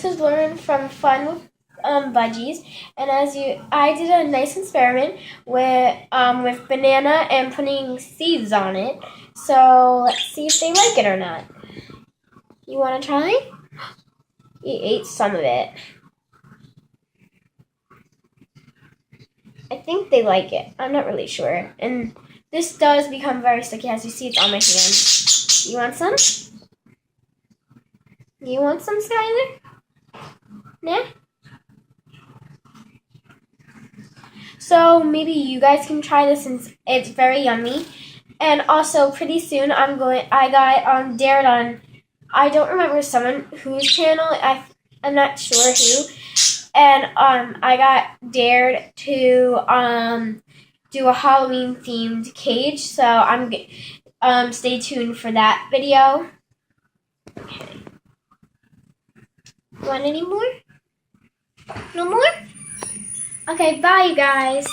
to learn from fun with Budgies, and I did a nice experiment with banana and putting seeds on it. So let's see if they like it or not. You want to try? He ate some of it. I think they like it. I'm not really sure. And this does become very sticky. As you see, it's on my hand. You want some? You want some, Skylar? Nah? So maybe you guys can try this since it's very yummy. And also pretty soon I got dared on, I don't remember someone whose channel, I'm not sure who. And I got dared to do a Halloween themed cage. So stay tuned for that video. Okay. Want any more? No more? Okay, bye you guys.